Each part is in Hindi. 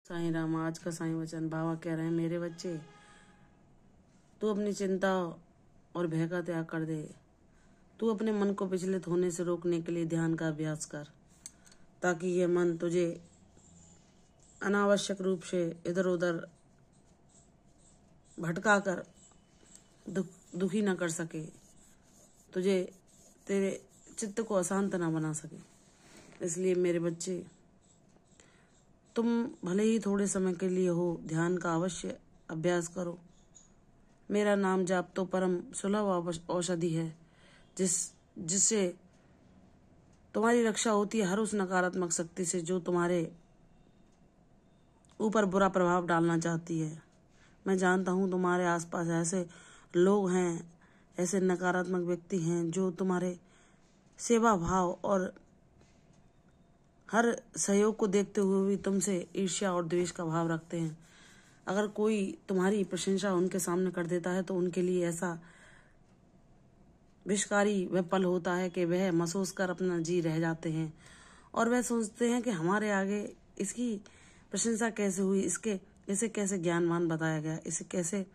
साईं राम। आज का साईं वचन बाबा कह रहे हैं, मेरे बच्चे तू अपनी चिंता और भय का त्याग कर दे। तू अपने मन को विचलित होने से रोकने के लिए ध्यान का अभ्यास कर, ताकि ये मन तुझे अनावश्यक रूप से इधर उधर भटका कर दुखी न कर सके, तुझे तेरे चित्त को अशांत न बना सके। इसलिए मेरे बच्चे, तुम भले ही थोड़े समय के लिए हो, ध्यान का अवश्य अभ्यास करो। मेरा नाम जाप तो परम सुलभ औषधि है, जिससे तुम्हारी रक्षा होती है हर उस नकारात्मक शक्ति से जो तुम्हारे ऊपर बुरा प्रभाव डालना चाहती है। मैं जानता हूँ तुम्हारे आसपास ऐसे लोग हैं, ऐसे नकारात्मक व्यक्ति हैं जो तुम्हारे सेवा भाव और हर सहयोग को देखते हुए भी तुमसे ईर्ष्या और द्वेष का भाव रखते हैं। अगर कोई तुम्हारी प्रशंसा उनके सामने कर देता है तो उनके लिए ऐसा विषकारी वह पल होता है कि वह महसूस कर अपना जी रह जाते हैं और वह सोचते हैं कि हमारे आगे इसकी प्रशंसा कैसे हुई, इसे कैसे ज्ञानवान बताया गया, इसे कैसे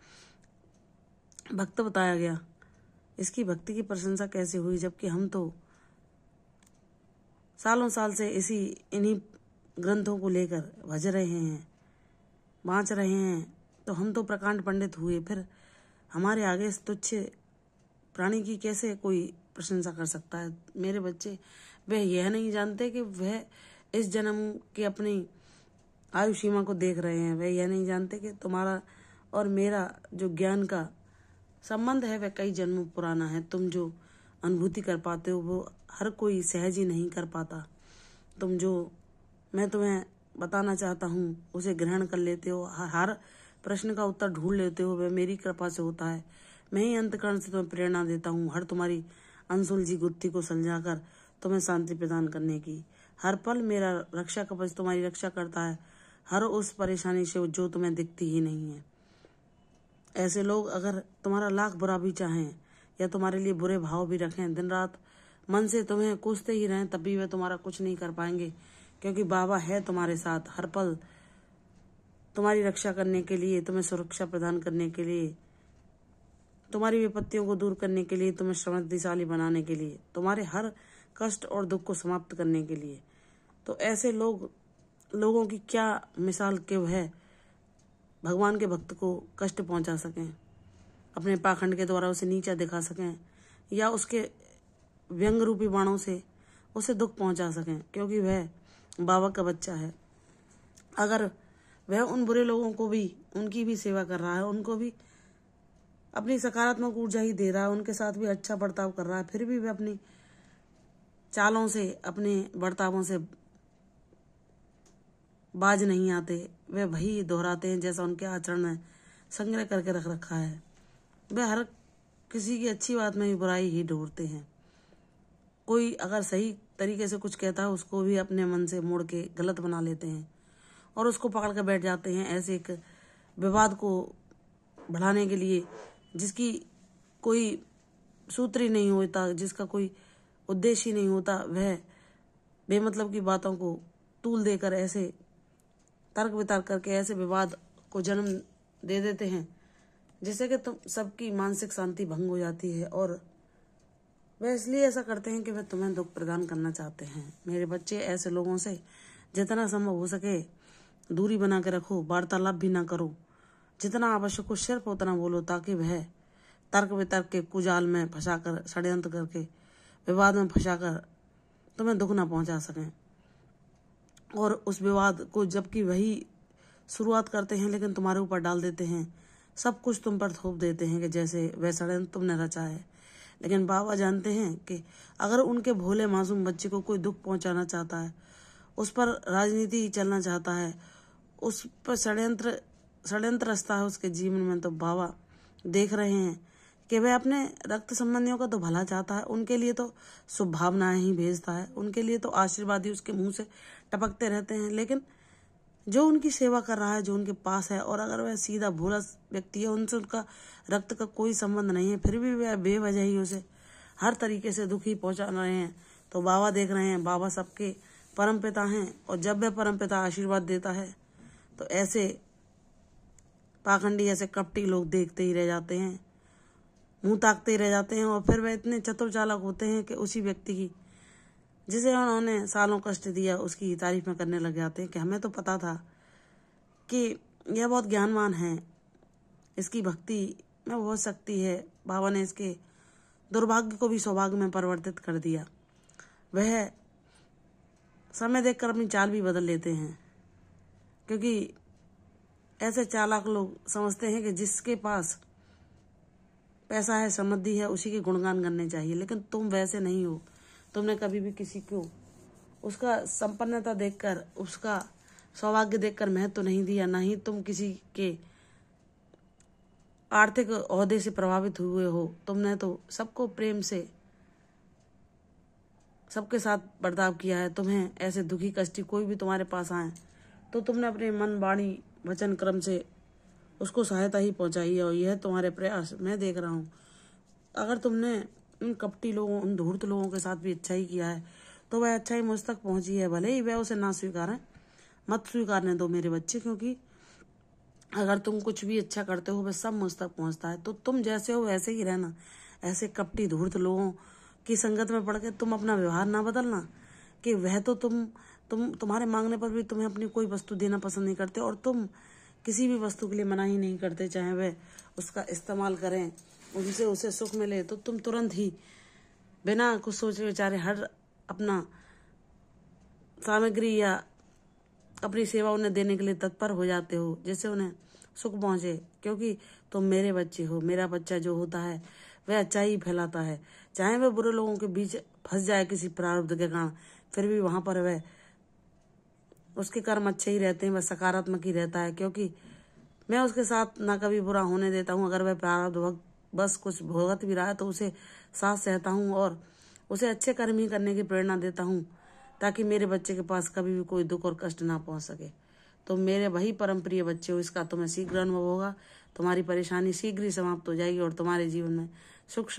भक्त बताया गया, इसकी भक्ति की प्रशंसा कैसे हुई, जबकि हम तो सालों साल से इन्हीं ग्रंथों को लेकर भज रहे हैं, बाँच रहे हैं। तो हम तो प्रकांड पंडित हुए, फिर हमारे आगे इस तुच्छ प्राणी की कैसे कोई प्रशंसा कर सकता है। मेरे बच्चे, वह यह नहीं जानते कि वह इस जन्म की अपनी आयु सीमा को देख रहे हैं। वह यह नहीं जानते कि तुम्हारा और मेरा जो ज्ञान का संबंध है वह कई जन्मों पुराना है। तुम जो अनुभूति कर पाते हो वो हर कोई सहज ही नहीं कर पाता। तुम जो मैं तुम्हें बताना चाहता हूँ उसे ग्रहण कर लेते हो, हर प्रश्न का उत्तर ढूंढ लेते हो, वह मेरी कृपा से होता है। मैं ही अंतःकरण से तुम्हें प्रेरणा देता हूँ, हर तुम्हारी अनसुलझी गुत्थी को सुलझाकर तुम्हें शांति प्रदान करने की। हर पल मेरा रक्षा कवच तुम्हारी रक्षा करता है, हर उस परेशानी से जो तुम्हें दिखती ही नहीं है। ऐसे लोग अगर तुम्हारा लाख बुरा भी चाहें या तुम्हारे लिए बुरे भाव भी रखें, दिन रात मन से तुम्हें कोसते ही रहें, तब भी वे तुम्हारा कुछ नहीं कर पाएंगे, क्योंकि बाबा है तुम्हारे साथ, हर पल तुम्हारी रक्षा करने के लिए, तुम्हें सुरक्षा प्रदान करने के लिए, तुम्हारी विपत्तियों को दूर करने के लिए, तुम्हें समृद्धिशाली बनाने के लिए, तुम्हारे हर कष्ट और दुख को समाप्त करने के लिए। तो ऐसे लोगों की क्या मिसाल कि वह भगवान के भक्त को कष्ट पहुंचा सकें, अपने पाखंड के द्वारा उसे नीचा दिखा सकें या उसके व्यंग रूपी बाणों से उसे दुख पहुंचा सकें, क्योंकि वह बाबा का बच्चा है। अगर वह उन बुरे लोगों को भी, उनकी भी सेवा कर रहा है, उनको भी अपनी सकारात्मक ऊर्जा ही दे रहा है, उनके साथ भी अच्छा बर्ताव कर रहा है, फिर भी वह अपनी चालों से, अपने बर्तावों से बाज नहीं आते। वे वही दोहराते हैं जैसा उनके आचरण में संग्रह करके रख रखा है। वे हर किसी की अच्छी बात में भी बुराई ही ढूंढते हैं। कोई अगर सही तरीके से कुछ कहता है उसको भी अपने मन से मोड़ के गलत बना लेते हैं और उसको पकड़ कर बैठ जाते हैं। ऐसे एक विवाद को बढ़ाने के लिए जिसकी कोई सूत्र ही नहीं होता, जिसका कोई उद्देश्य ही नहीं होता, वह बेमतलब की बातों को तूल देकर ऐसे तर्क वितर्क करके ऐसे विवाद को जन्म दे देते हैं जिससे कि तुम सबकी मानसिक शांति भंग हो जाती है। और वह इसलिए ऐसा करते हैं कि वह तुम्हें दुख प्रदान करना चाहते हैं। मेरे बच्चे, ऐसे लोगों से जितना संभव हो सके दूरी बना के रखो, वार्तालाप भी ना करो। जितना आवश्यक हो सिर्फ उतना बोलो, ताकि वह तर्क वितर्क के कुजाल में फंसाकर, षड्यंत्र करके, विवाद में फंसाकर तुम्हें दुख ना पहुंचा सकें। और उस विवाद को जबकि वही शुरुआत करते हैं लेकिन तुम्हारे ऊपर डाल देते हैं, सब कुछ तुम पर थोप देते हैं कि जैसे वह षड्यंत्र तुमने रचा है। लेकिन बाबा जानते हैं कि अगर उनके भोले मासूम बच्चे को कोई दुख पहुंचाना चाहता है, उस पर राजनीति चलना चाहता है, उस पर षड्यंत्र रचता है उसके जीवन में, तो बाबा देख रहे हैं कि वह अपने रक्त संबंधियों का तो भला चाहता है, उनके लिए तो शुभ भावनाएं ही भेजता है, उनके लिए तो आशीर्वाद ही उसके मुंह से टपकते रहते हैं। लेकिन जो उनकी सेवा कर रहा है, जो उनके पास है, और अगर वह सीधा भोला व्यक्ति है, उनसे उनका रक्त का कोई संबंध नहीं है, फिर भी वह बेवजह ही उसे हर तरीके से दुखी पहुंचा रहे हैं, तो बाबा देख रहे हैं। बाबा सबके परमपिता हैं और जब वह परमपिता आशीर्वाद देता है तो ऐसे पाखंडी, ऐसे कपटी लोग देखते ही रह जाते हैं, मुंह ताकते ही रह जाते हैं। और फिर वह इतने चतुर चालाक होते हैं कि उसी व्यक्ति की जिसे उन्होंने सालों कष्ट दिया उसकी तारीफ में करने लग जाते हैं कि हमें तो पता था कि यह बहुत ज्ञानवान है, इसकी भक्ति में बहुत शक्ति है, बाबा ने इसके दुर्भाग्य को भी सौभाग्य में परिवर्तित कर दिया। वह समय देखकर अपनी चाल भी बदल लेते हैं, क्योंकि ऐसे चालाक लोग समझते हैं कि जिसके पास पैसा है, समृद्धि है, उसी के गुणगान करने चाहिए। लेकिन तुम वैसे नहीं हो। तुमने कभी भी किसी को उसका संपन्नता देखकर, उसका सौभाग्य देखकर महत्व नहीं दिया, ना ही तुम किसी के आर्थिक ओहदे से प्रभावित हुए हो। तुमने तो सबको प्रेम से सबके साथ बर्ताव किया है। तुम्हें ऐसे दुखी कष्टी कोई भी तुम्हारे पास आए तो तुमने अपने मन, वाणी, वचन, क्रम से उसको सहायता ही पहुंचाई है। और यह तुम्हारे प्रयास मैं देख रहा हूँ। अगर तुमने उन कपटी लोगों, उन धूर्त लोगों के साथ भी अच्छा ही किया है तो वह अच्छा ही मुझ तक पहुंची है। भले ही वह उसे ना स्वीकारें, मत स्वीकारने दो मेरे बच्चे, क्योंकि अगर तुम कुछ भी अच्छा करते हो वह सब मुझ तक पहुंचता है। तो तुम जैसे हो वैसे ही रहना। ऐसे कपटी धूर्त लोगों की संगत में पड़ के तुम अपना व्यवहार ना बदलना कि वह तो तुम्हारे मांगने पर भी तुम्हें अपनी कोई वस्तु देना पसंद नहीं करते, और तुम किसी भी वस्तु के लिए मना ही नहीं करते, चाहे वह उसका इस्तेमाल करें, उनसे उसे सुख मिले तो तुम तुरंत ही बिना कुछ सोचे विचारे हर अपना सामग्री या अपनी सेवा उन्हें देने के लिए तत्पर हो जाते हो, जिससे उन्हें सुख पहुंचे। क्योंकि तुम मेरे बच्चे हो। मेरा बच्चा जो होता है वह अच्छा ही फैलाता है, चाहे वह बुरे लोगों के बीच फंस जाए किसी प्रारब्ध के कारण, फिर भी वहां पर वह उसके कर्म अच्छे ही रहते हैं, वह सकारात्मक ही रहता है। क्योंकि मैं उसके साथ ना कभी बुरा होने देता हूँ। अगर वह प्रारब्ध बस कुछ भुगत भी रहा है तो उसे साथ सहता हूँ और उसे अच्छे कर्म ही करने की प्रेरणा देता हूँ, ताकि मेरे बच्चे के पास कभी भी कोई दुख और कष्ट ना पहुंच सके। तो मेरे वही परम प्रिय बच्चे हो, इसका तुम्हें शीघ्र अनुभव होगा। तुम्हारी परेशानी शीघ्र ही समाप्त हो जाएगी और तुम्हारे जीवन में सुख,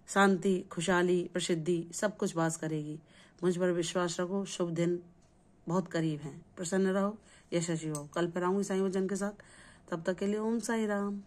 शांति, खुशहाली, प्रसिद्धि सब कुछ वास करेगी। मुझ पर विश्वास रखो। शुभ दिन बहुत करीब है। प्रसन्न रहो, यशस्वी हो। कल फिर आऊंगी साईं वचन के साथ। तब तक के लिए ओम साई राम।